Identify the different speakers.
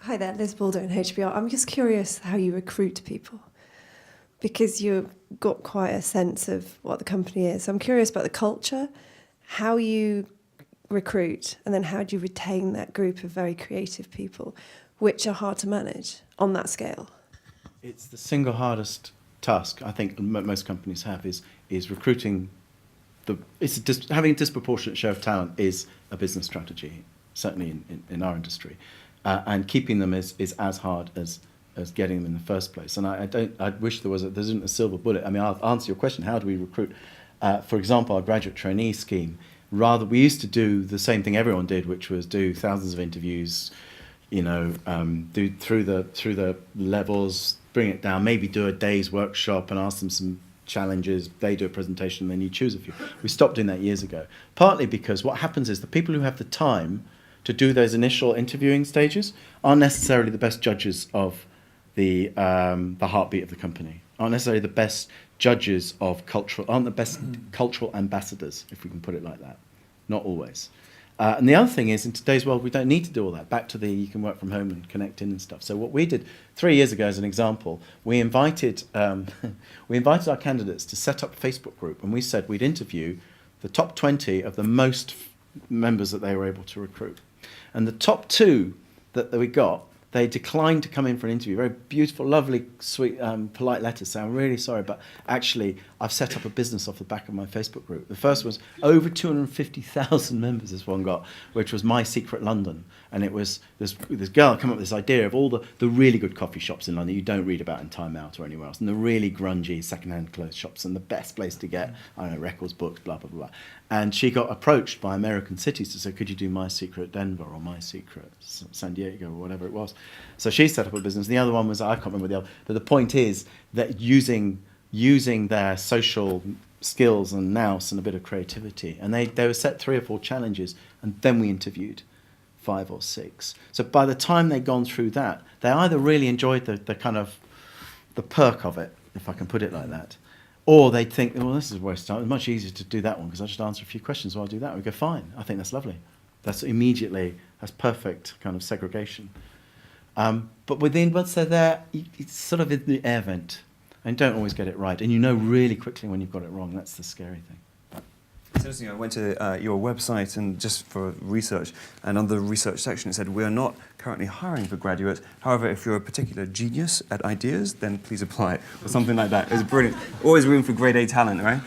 Speaker 1: Hi there, Liz Balder in HBO. I'm just curious how you recruit people, because you've got quite a sense of what the company is. So I'm curious about the culture, how you recruit, and then how do you retain that group of very creative people, which are hard to manage on that scale?
Speaker 2: It's the single hardest task I think most companies have is recruiting. Having a disproportionate share of talent is a business strategy, certainly in our industry, and keeping them is as hard as getting them in the first place. And I wish there isn't a silver bullet. I mean, I'll answer your question. How do we recruit? For example, our graduate trainee scheme. We used to do the same thing everyone did, which was do thousands of interviews, do through the levels, bring it down, maybe do a day's workshop and ask them some challenges. They do a presentation, and then you choose a few. We stopped doing that years ago, partly because what happens is the people who have the time to do those initial interviewing stages aren't necessarily the best judges of the heartbeat of the company, aren't necessarily the best judges of aren't the best cultural ambassadors, if we can put it like that. Not always. And the other thing is, in today's world, we don't need to do all that. Back to you can work from home and connect in and stuff. So what we did 3 years ago, as an example, we invited our candidates to set up a Facebook group, and we said we'd interview the top 20 of the most members that they were able to recruit. And the top 2 that we got, they declined to come in for an interview. Very beautiful, lovely, sweet, polite letters saying, I'm really sorry, but actually I've set up a business off the back of my Facebook group. The first was over 250,000 members this one got, which was My Secret London. And it was this girl come up with this idea of all the really good coffee shops in London you don't read about in Time Out or anywhere else, and the really grungy second-hand clothes shops, and the best place to get, I don't know, records, books, blah, blah, blah. And she got approached by American cities to say, could you do My Secret Denver or My Secret San Diego or whatever it was? So she set up a business. The other one was, I can't remember the other, but the point is that using their social skills and nous and a bit of creativity. And they were set 3 or 4 challenges, and then we interviewed 5 or 6. So by the time they'd gone through that, they either really enjoyed the kind of the perk of it, if I can put it like that, or they'd think, well, this is a waste of time. It's much easier to do that one because I just answer a few questions while I do that. We go, fine, I think that's lovely. That's perfect kind of segregation. But once they're there, it's sort of in the air vent, and don't always get it right. And you know really quickly when you've got it wrong. That's the scary thing.
Speaker 3: It's interesting, I went to your website and just for research, and on the research section it said, we are not currently hiring for graduates. However, if you're a particular genius at ideas, then please apply, or something like that. It was brilliant. Always room for grade A talent, right?